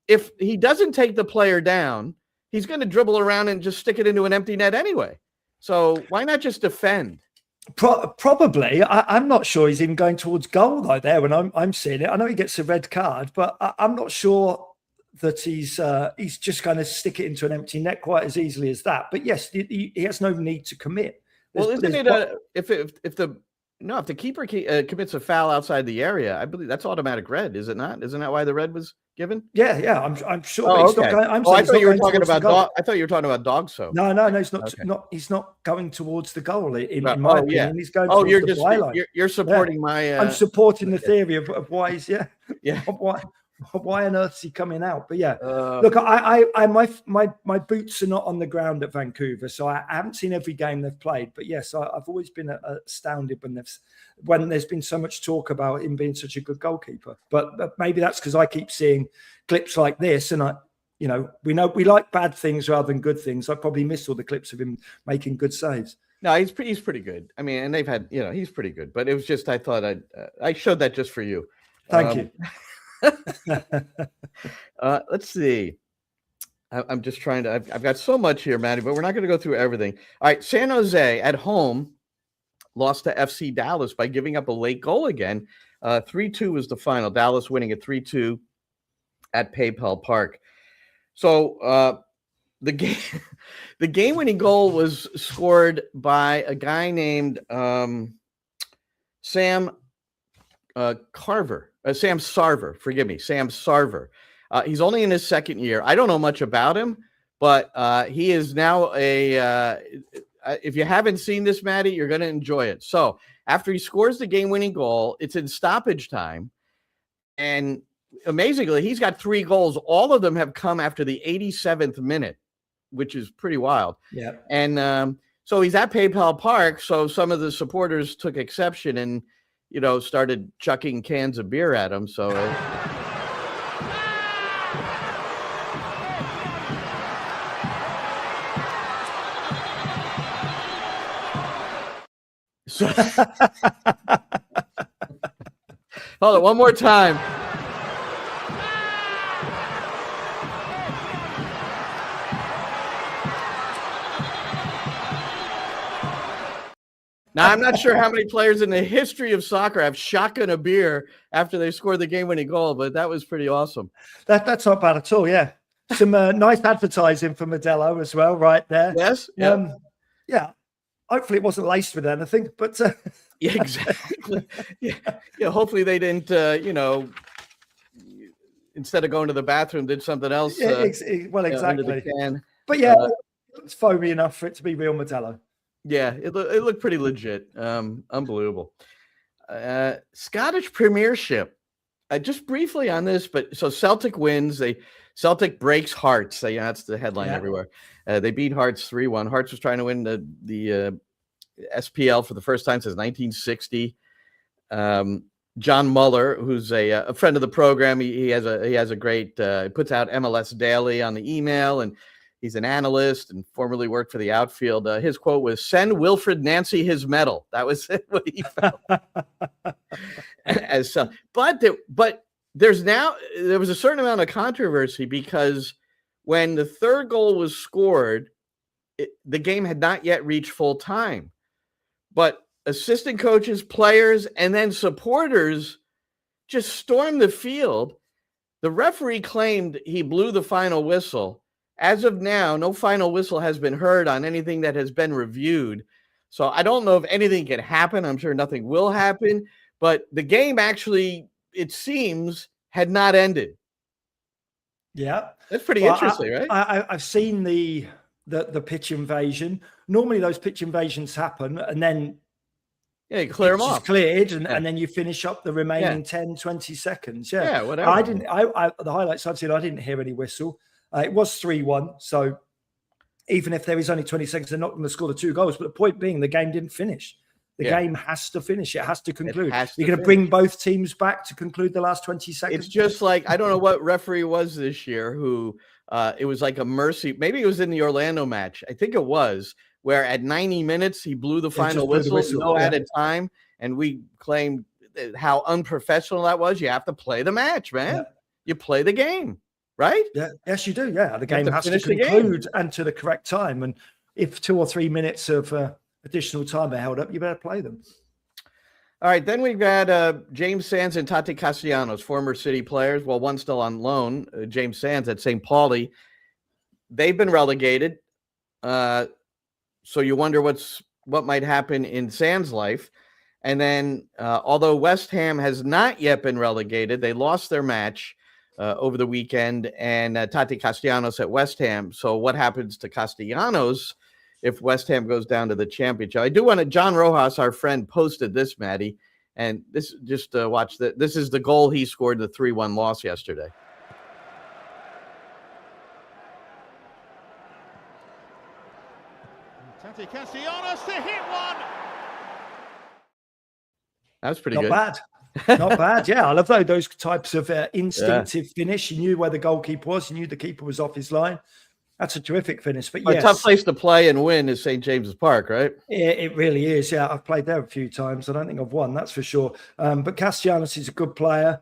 if he doesn't take the player down, he's going to dribble around and just stick it into an empty net anyway. So why not just defend?
Probably. I'm not sure he's even going towards goal like there when I'm seeing it. I know he gets a red card, but I'm not sure that he's just going to stick it into an empty net quite as easily as that. But yes, he has no need to commit.
Well, isn't it if the keeper commits a foul outside the area, I believe that's automatic red, is it not? Isn't that why the red was given?
Yeah, I'm sure.
Oh,
he's
okay.
not going,
I thought you were talking about I thought you were talking about Dogso.
No, he's not.
Okay.
He's not going towards the goal. In my opinion,
yeah.
He's going. Towards the byline.
You're supporting my.
I'm supporting the theory of why he's
yeah.
Why on earth is he coming out? But yeah, look, my boots are not on the ground at Vancouver, so I haven't seen every game they've played. But yes, I've always been astounded when there's been so much talk about him being such a good goalkeeper. But maybe that's because I keep seeing clips like this, and we like bad things rather than good things. I probably missed all the clips of him making good saves.
No, he's pretty good. I mean, and they've had, he's pretty good. But it was just, I thought I showed that just for you.
Thank you.
Let's see. I'm just trying to. I've got so much here, Matty, but we're not going to go through everything. All right, San Jose at home lost to FC Dallas by giving up a late goal again. 3-2 was the final. Dallas winning at 3-2 at PayPal Park. So the game-winning goal was scored by a guy named Sam Sarver. Forgive me, Sam Sarver. He's only in his second year. I don't know much about him, but he is now if you haven't seen this, Matty, you're going to enjoy it. So after he scores the game-winning goal, it's in stoppage time. And amazingly, he's got 3 goals. All of them have come after the 87th minute, which is pretty wild. Yeah. And so he's at PayPal Park. So some of the supporters took exception and, started chucking cans of beer at him. So hold it one more time. Now, I'm not sure how many players in the history of soccer have shotgun a beer after they scored the game-winning goal, but that was pretty awesome.
That's not bad at all, yeah. Some nice advertising for Modelo as well, right there.
Yes.
Yeah. Hopefully it wasn't laced with anything, but...
Yeah, exactly. Yeah. Hopefully they didn't, instead of going to the bathroom, did something else.
Exactly.
Under the can.
But yeah, it's foamy enough for it to be real Modelo.
Yeah, it looked pretty legit. Unbelievable. Scottish Premiership. Just briefly on this, but so Celtic wins. Celtic breaks Hearts. That's the headline everywhere. They beat Hearts 3-1. Hearts was trying to win the SPL for the first time since 1960. John Muller, who's a friend of the program, he has a great puts out MLS Daily on the email, and he's an analyst and formerly worked for the outfield. His quote was, "Send Wilfred Nancy his medal." That was what he felt. But there was a certain amount of controversy because when the third goal was scored, the game had not yet reached full time. But assistant coaches, players, and then supporters just stormed the field. The referee claimed he blew the final whistle. As of now, no final whistle has been heard on anything that has been reviewed. So I don't know if anything can happen. I'm sure nothing will happen. But the game actually, it seems, had not ended.
Yeah.
That's pretty interesting, right?
I've seen the pitch invasion. Normally those pitch invasions happen and then
you clear them off.
Cleared and then you finish up the remaining 10, 20 seconds. Yeah,
whatever.
The highlights I've seen, I didn't hear any whistle. It was 3-1. So even if there is only 20 seconds, they're not going to score the 2 goals. But the point being, the game didn't finish. The
Yeah.
game has to finish. It has to conclude.
has to
You're going to
finish.
bring both teams back to conclude the last 20 seconds.
It's just like, I don't know what referee was this year who it was like a mercy. Maybe it was in the Orlando match. I think it was, where at 90 minutes he blew the final whistle, no added time, and we claimed how unprofessional that was. You have to play the match, man.
Yeah.
You play the game, right?
Yeah, yes, you do. Yeah, the game
to
has to
finish the game.
conclude and to the correct time. And if 2 or 3 minutes of additional time are held up, you better play them.
All right, then we've got James Sands and Tati Castellanos, former City players. Well, one still on loan, James Sands at St. Pauli. They've been relegated. So you wonder what might happen in Sands' life. And then, although West Ham has not yet been relegated, they lost their match over the weekend, and Tati Castellanos at West Ham. So what happens to Castellanos if West Ham goes down to the championship? I do want to, John Rojas, our friend, posted this, Maddie, and this, just watch that. This is the goal he scored in the 3-1 loss yesterday.
Tati Castellanos to hit one.
That was pretty
Not
good.
bad. Not bad. Yeah, I love those types of instinctive finish. You knew where the goalkeeper was. You knew the keeper was off his line. That's a terrific finish. But yes,
a tough place to play and win is St. James's Park, right?
it really is. Yeah, I've played there a few times. I don't think I've won, that's for sure. But Castellanos is a good player.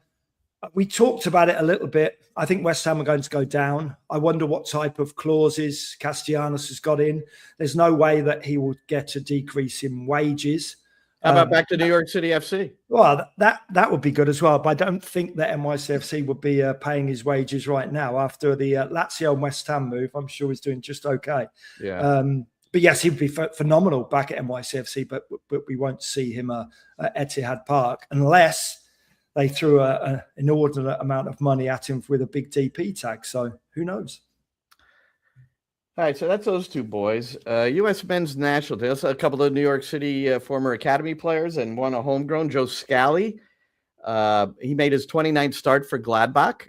We talked about it a little bit. I think West Ham are going to go down. I wonder what type of clauses Castellanos has got in. There's no way that he will get a decrease in wages.
How about back to New York City FC?
Well, that would be good as well. But I don't think that NYCFC would be paying his wages right now after the Lazio and West Ham move. I'm sure he's doing just okay.
Yeah.
But yes, he'd be phenomenal back at NYCFC, but we won't see him at Etihad Park unless they threw an inordinate amount of money at him with a big DP tag. So who knows?
All right, so that's those two boys. U.S. men's national team. That's a couple of New York City former academy players and one a homegrown, Joe Scally. He made his 29th start for Gladbach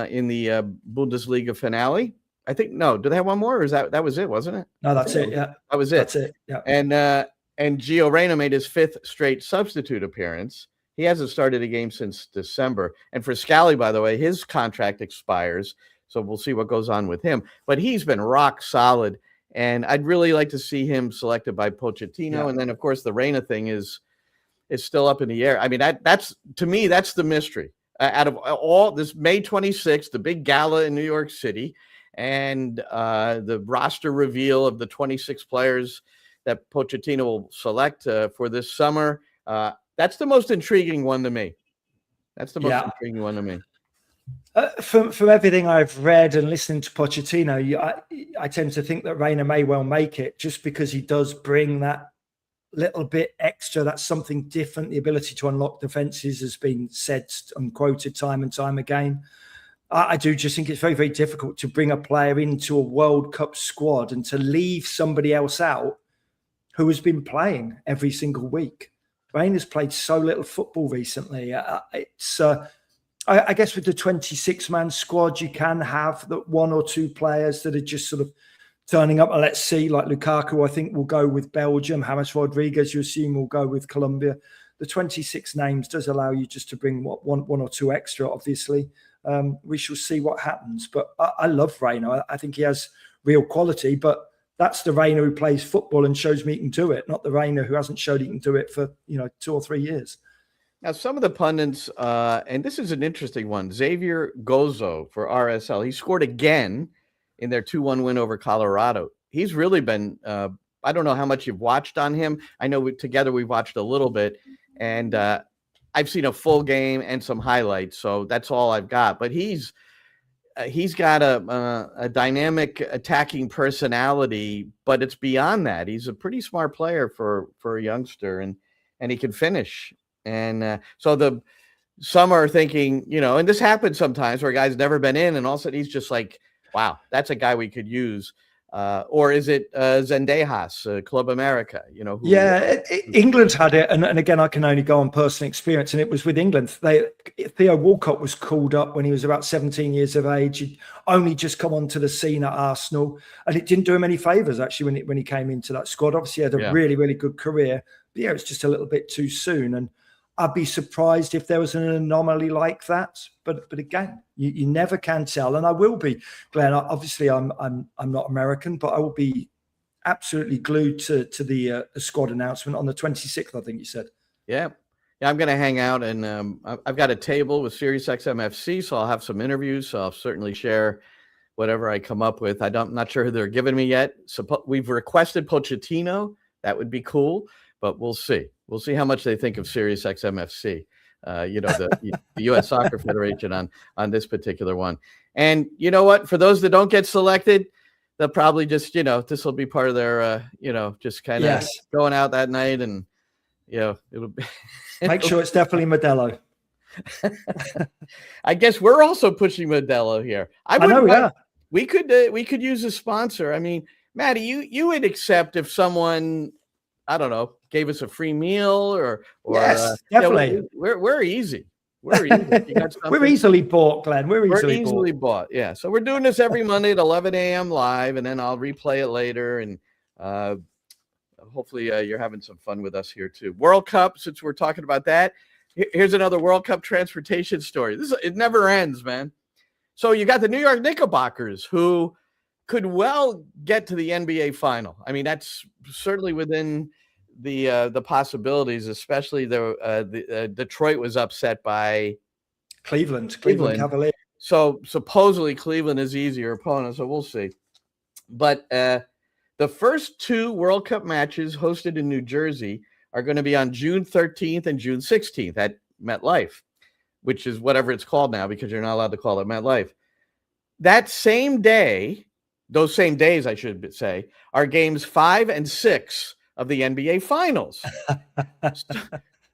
in the Bundesliga finale. I think, no, do they have one more? Or is that was it, wasn't it?
No, that's it. Yeah,
that was it.
That's it. Yeah.
And Gio Reyna made his 5th straight substitute appearance. He hasn't started a game since December. And for Scally, by the way, his contract expires. So we'll see what goes on with him. But he's been rock solid. And I'd really like to see him selected by Pochettino. Yeah. And then, of course, the Reyna thing is still up in the air. I mean, that's to me, that's the mystery. Out of all this May 26th, the big gala in New York City, and the roster reveal of the 26 players that Pochettino will select for this summer, that's the most intriguing one to me. That's the most intriguing one to me.
From everything I've read and listening to Pochettino, I tend to think that Reyna may well make it just because he does bring that little bit extra. That's something different. The ability to unlock defenses has been said and quoted time and time again. I do just think it's very, very difficult to bring a player into a World Cup squad and to leave somebody else out who has been playing every single week. Reyna's played so little football recently. I guess with the 26-man squad, you can have that 1 or 2 players that are just sort of turning up. Let's see, like Lukaku, I think will go with Belgium. James Rodriguez, you assume, will go with Colombia. The 26 names does allow you just to bring one or two extra, obviously. We shall see what happens. But I love Reyna. I think he has real quality, but that's the Reyna who plays football and shows me he can do it, not the Reyna who hasn't showed he can do it for 2 or 3 years.
Now, some of the pundits, and this is an interesting one, Xavier Gozo for RSL. He scored again in their 2-1 win over Colorado. He's really been, I don't know how much you've watched on him. I know together we've watched a little bit, and I've seen a full game and some highlights, so that's all I've got. But he's got a dynamic attacking personality, but it's beyond that. He's a pretty smart player for a youngster, and he can finish. And so some are thinking, and this happens sometimes where a guy's never been in and all of a sudden he's just like, wow, that's a guy we could use. Or is it Zendejas, Club America?
England had it. And again, I can only go on personal experience. And it was with England. Theo Walcott was called up when he was about 17 years of age. He'd only just come onto the scene at Arsenal. And it didn't do him any favours, actually, when he came into that squad. Obviously, he had a really, really good career. yeah, it's just a little bit too soon. And I'd be surprised if there was an anomaly like that. But again, you never can tell. And I will be, Glenn. Obviously, I'm not American, but I will be absolutely glued to the squad announcement on the 26th. I think you said.
Yeah, I'm going to hang out, and I've got a table with SiriusXM FC, so I'll have some interviews. So I'll certainly share whatever I come up with. I'm not sure who they're giving me yet. So we've requested Pochettino. That would be cool, but we'll see. We'll see how much they think of SiriusXM FC. The U.S. Soccer Federation on this particular one. And you know what? For those that don't get selected, they'll probably just, this will be part of their, just kind of going out that night, and it'll be.
Make sure it's definitely Modelo.
I guess we're also pushing Modelo here.
I know, yeah.
We could use a sponsor. I mean, Matty, you would accept if someone, I don't know, gave us a free meal or
yes, definitely.
We're easy. We're easy.
We're easily bought, Glenn. We're
easily bought. Yeah. So we're doing this every Monday at 11 a.m. live, and then I'll replay it later. And hopefully you're having some fun with us here too. World Cup, since we're talking about that, here's another World Cup transportation story. It never ends, man. So you got the New York Knickerbockers, who could well get to the NBA final. I mean, that's certainly within the possibilities, especially the Detroit was upset by
Cleveland Cavaliers.
So supposedly Cleveland is easier opponent, so we'll see. But the first two World Cup matches hosted in New Jersey are going to be on June 13th and June 16th at MetLife, which is whatever it's called now because you're not allowed to call it MetLife. That same day, those same days, I should say, are games 5 and 6 of the NBA Finals.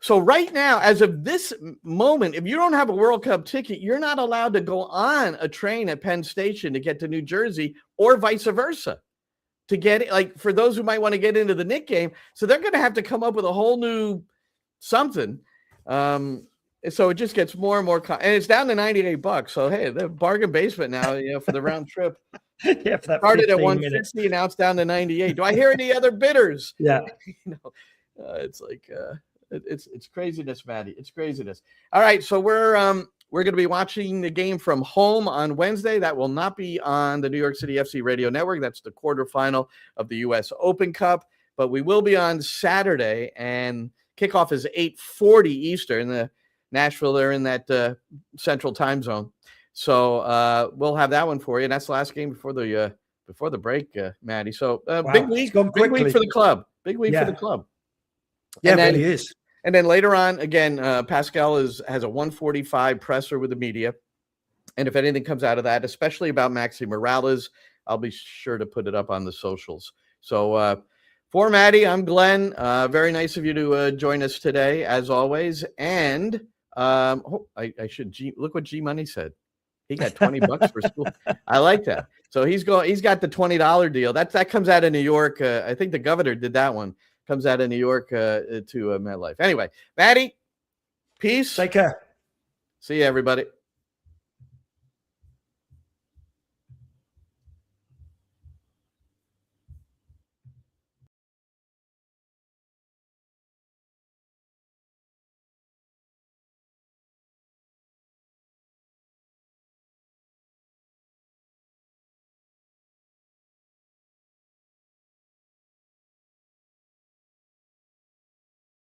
So right now, as of this moment, if you don't have a World Cup ticket, you're not allowed to go on a train at Penn Station to get to New Jersey or vice versa. To get it, like for those who might want to get into the Knick game. So they're going to have to come up with a whole new something. So it just gets more and more, and it's down to $98. So hey, the bargain basement now, for the round trip.
Yeah, for that
started at 160 and now it's down to 98. Do I hear any other bidders?
Yeah,
it's like it's craziness, Matty. It's craziness. All right, so we're going to be watching the game from home on Wednesday. That will not be on the New York City FC radio network. That's the quarterfinal of the U.S. Open Cup. But we will be on Saturday, and kickoff is 8:40 Eastern. Nashville, they're in that central time zone. So we'll have that one for you. And that's the last game before the break, Matty. So wow. Big week for the club. Big week for the club.
Yeah, it really is.
And then later on, again, Pascal has a 1:45 presser with the media. And if anything comes out of that, especially about Maxi Morales, I'll be sure to put it up on the socials. So for Matty, I'm Glenn. Very nice of you to join us today, as always. And I should look what G Money said. He got $20 for school. I like that. So he's got the $20 deal. That comes out of New York. I think the governor did that one. Comes out of New York to MetLife. Anyway, Matty, peace.
Take care.
See you, everybody.